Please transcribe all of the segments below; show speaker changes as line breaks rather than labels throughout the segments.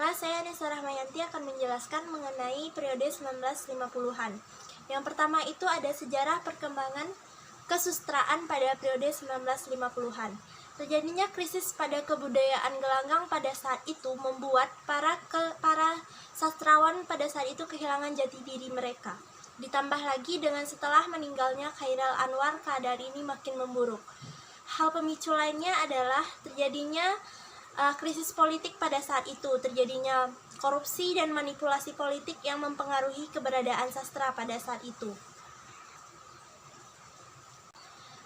Baiklah, saya Nisa Rahmayanti akan menjelaskan mengenai periode 1950-an. Yang pertama itu ada sejarah perkembangan kesusastraan pada periode 1950-an. Terjadinya krisis pada kebudayaan gelanggang pada saat itu membuat para sastrawan pada saat itu kehilangan jati diri mereka. Ditambah lagi dengan setelah meninggalnya Khairal Anwar, keadaan ini makin memburuk. Hal pemicu lainnya adalah terjadinya krisis politik pada saat itu, terjadinya korupsi dan manipulasi politik yang mempengaruhi keberadaan sastra pada saat itu.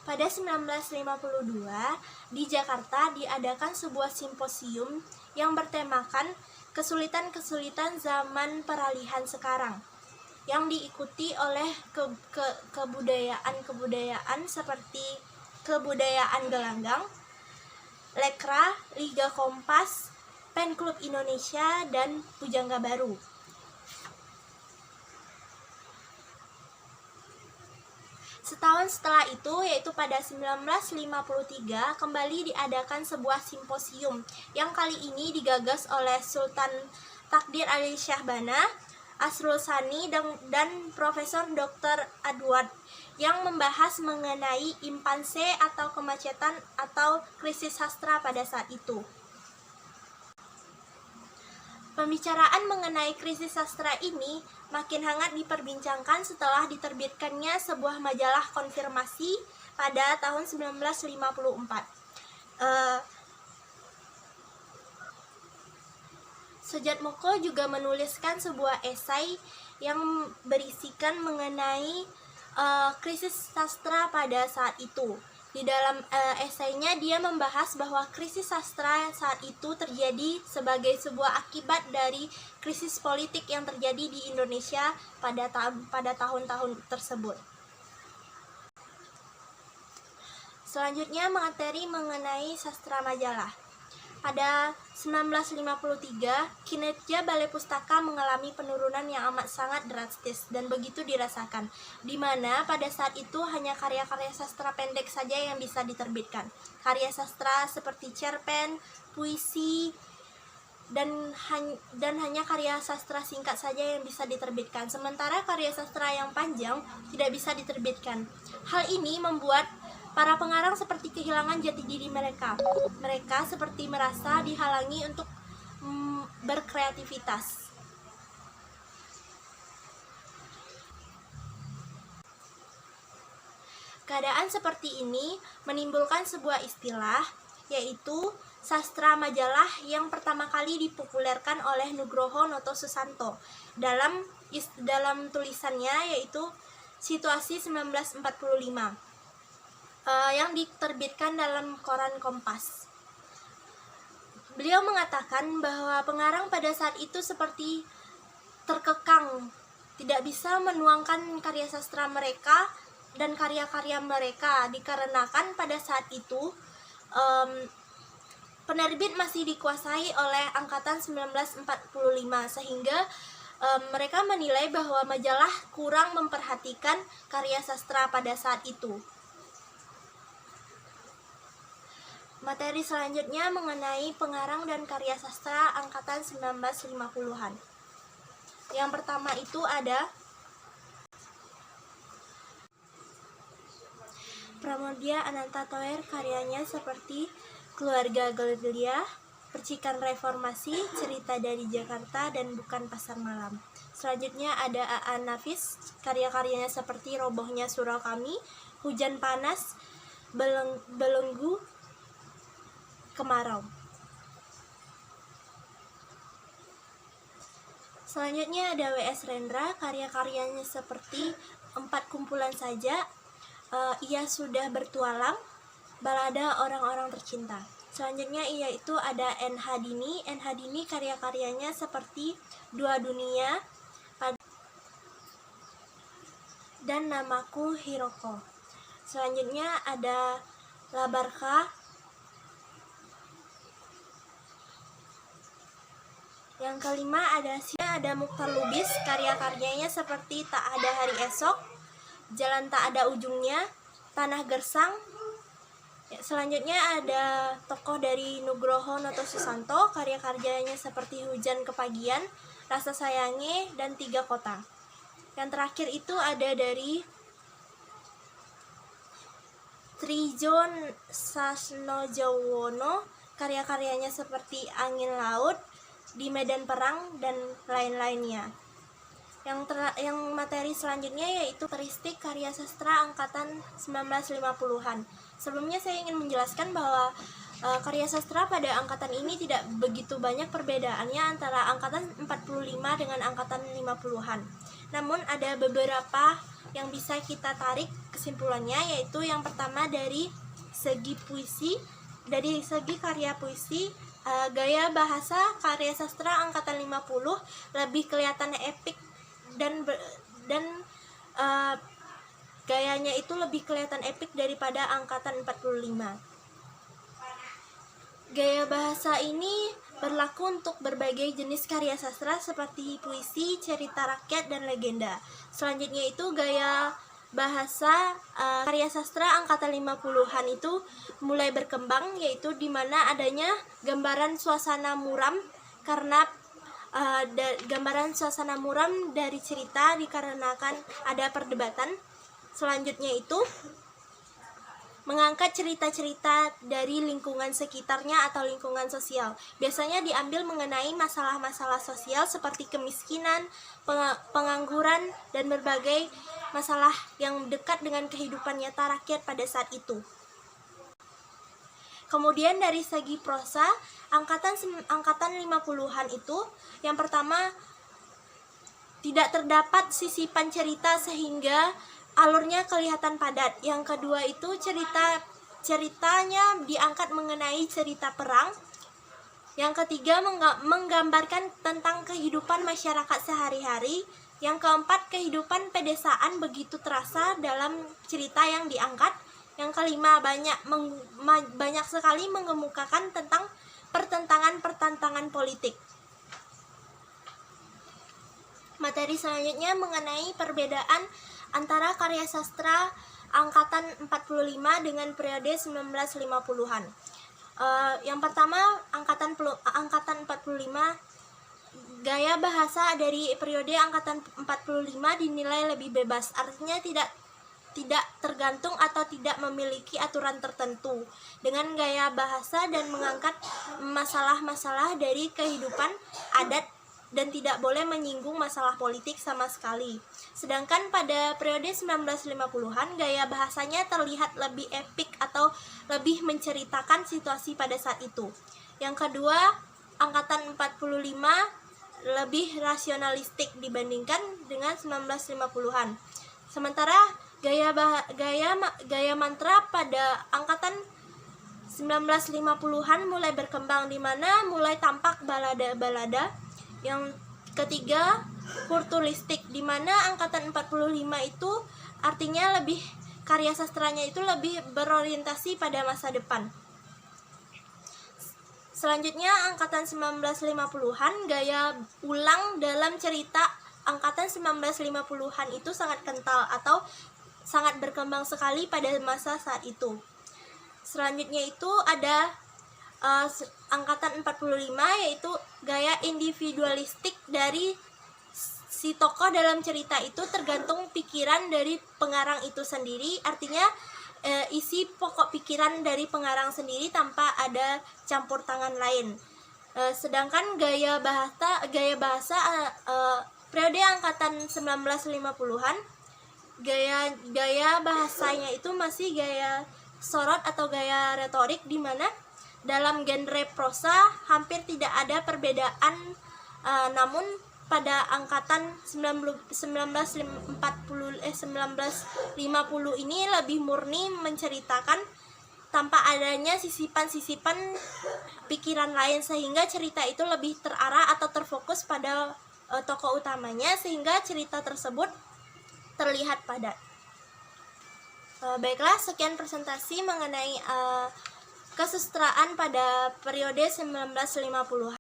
Pada 1952, di Jakarta diadakan sebuah simposium yang bertemakan kesulitan-kesulitan zaman peralihan sekarang, yang diikuti oleh kebudayaan seperti kebudayaan gelanggang, Lekra, Liga Kompas, Pen Klub Indonesia, dan Pujangga Baru. Setahun setelah itu, yaitu pada 1953, kembali diadakan sebuah simposium yang kali ini digagas oleh Sultan Takdir Ali Syahbana, Asrul Sani, dan Profesor Dr. Edward, yang membahas mengenai impanse atau kemacetan atau krisis sastra pada saat itu. Pembicaraan mengenai krisis sastra ini makin hangat diperbincangkan setelah diterbitkannya sebuah majalah konfirmasi pada tahun 1954. Sojatmoko juga menuliskan sebuah esai yang berisikan mengenai krisis sastra pada saat itu. Di dalam esainya dia membahas bahwa krisis sastra saat itu terjadi sebagai sebuah akibat dari krisis politik yang terjadi di Indonesia pada tahun-tahun tersebut. Selanjutnya materi mengenai sastra majalah. Pada 1953, kinerja Balai Pustaka mengalami penurunan yang amat sangat drastis dan begitu dirasakan, di mana pada saat itu hanya karya-karya sastra pendek saja yang bisa diterbitkan. Karya sastra seperti cerpen, puisi, dan hanya karya sastra singkat saja yang bisa diterbitkan, sementara karya sastra yang panjang tidak bisa diterbitkan. Hal ini membuat para pengarang seperti kehilangan jati diri mereka. Mereka seperti merasa dihalangi untuk berkreativitas. Keadaan seperti ini menimbulkan sebuah istilah, yaitu sastra majalah yang pertama kali dipopulerkan oleh Nugroho Noto Susanto dalam tulisannya, yaitu Situasi 1945. Yang diterbitkan dalam koran Kompas. Beliau mengatakan bahwa pengarang pada saat itu seperti terkekang, tidak bisa menuangkan karya sastra mereka dan karya-karya mereka, dikarenakan pada saat itu penerbit masih dikuasai oleh angkatan 1945, sehingga mereka menilai bahwa majalah kurang memperhatikan karya sastra pada saat itu. Materi selanjutnya mengenai pengarang dan karya sastra angkatan 1950-an. Yang pertama itu ada Pramoedya Ananta Thoer, karyanya seperti Keluarga Gedelia, Percikan Reformasi, Cerita dari Jakarta, dan Bukan Pasar Malam. Selanjutnya ada Aan Nafis, karya-karyanya seperti Robohnya Surau Kami, Hujan Panas, Belenggu, Kemarau. Selanjutnya ada W.S. Rendra, karya-karyanya seperti Empat Kumpulan Saja, Ia Sudah Bertualang, Balada Orang-Orang Tercinta. Selanjutnya yaitu ada N. Hadini. N. Hadini karya-karyanya seperti Dua Dunia dan Namaku Hiroko. Selanjutnya ada Labarka. Yang kelima ada Mukhtar Lubis, karya-karyanya seperti Tak Ada Hari Esok, Jalan Tak Ada Ujungnya, Tanah Gersang, Ya, selanjutnya ada tokoh dari Nugroho Noto Susanto, karya-karyanya seperti Hujan Kepagian, Rasa Sayange, dan Tiga Kota. Yang terakhir itu ada dari Trijon Sasnojowono, karya-karyanya seperti Angin Laut, Di Medan Perang, dan lain-lainnya. Yang materi selanjutnya yaitu karakteristik karya sastra angkatan 1950-an. Sebelumnya saya ingin menjelaskan bahwa karya sastra pada angkatan ini tidak begitu banyak perbedaannya antara angkatan 45 dengan angkatan 50-an. Namun ada beberapa yang bisa kita tarik kesimpulannya, yaitu yang pertama dari segi puisi, dari segi karya puisi, gaya bahasa karya sastra angkatan 50 lebih kelihatan epik dan gayanya itu lebih kelihatan epik daripada angkatan 45. Gaya bahasa ini berlaku untuk berbagai jenis karya sastra seperti puisi, cerita rakyat, dan legenda. Selanjutnya itu gaya bahasa karya sastra angkatan 50-an itu mulai berkembang, yaitu di mana adanya gambaran suasana muram karena gambaran suasana muram dari cerita dikarenakan ada perdebatan. Selanjutnya itu mengangkat cerita-cerita dari lingkungan sekitarnya atau lingkungan sosial. Biasanya diambil mengenai masalah-masalah sosial seperti kemiskinan, pengangguran, dan berbagai masalah yang dekat dengan kehidupan nyata rakyat pada saat itu. Kemudian dari segi prosa, angkatan 50-an itu yang pertama tidak terdapat sisipan cerita sehingga alurnya kelihatan padat. Yang kedua itu ceritanya diangkat mengenai cerita perang. Yang ketiga menggambarkan tentang kehidupan masyarakat sehari-hari. Yang keempat, kehidupan pedesaan begitu terasa dalam cerita yang diangkat. Yang kelima, banyak sekali mengemukakan tentang pertentangan politik. Materi selanjutnya mengenai perbedaan antara karya sastra angkatan 45 dengan periode 1950-an. Yang pertama, angkatan 45, gaya bahasa dari periode angkatan 45 dinilai lebih bebas, artinya tidak tergantung atau tidak memiliki aturan tertentu dengan gaya bahasa dan mengangkat masalah-masalah dari kehidupan adat dan tidak boleh menyinggung masalah politik sama sekali. Sedangkan pada periode 1950-an gaya bahasanya terlihat lebih epik atau lebih menceritakan situasi pada saat itu. Yang kedua, angkatan 45 lebih rasionalistik dibandingkan dengan 1950-an. Sementara gaya mantra pada angkatan 1950-an mulai berkembang, di mana mulai tampak balada-balada. Yang ketiga, kulturistik, di mana angkatan 45 itu artinya lebih karya sastranya itu lebih berorientasi pada masa depan. Selanjutnya angkatan 1950-an, gaya ulang dalam cerita angkatan 1950-an itu sangat kental atau sangat berkembang sekali pada masa saat itu. Selanjutnya itu ada angkatan 45, yaitu gaya individualistik dari si tokoh dalam cerita itu tergantung pikiran dari pengarang itu sendiri, artinya isi pokok pikiran dari pengarang sendiri tanpa ada campur tangan lain. Sedangkan gaya bahasa periode angkatan 1950-an, gaya bahasanya itu masih gaya sorot atau gaya retorik, di mana dalam genre prosa hampir tidak ada perbedaan, namun pada angkatan 1950 ini lebih murni menceritakan tanpa adanya sisipan-sisipan pikiran lain, sehingga cerita itu lebih terarah atau terfokus pada tokoh utamanya, sehingga cerita tersebut terlihat padat. Baiklah, sekian presentasi mengenai kesusastraan pada periode 1950-an.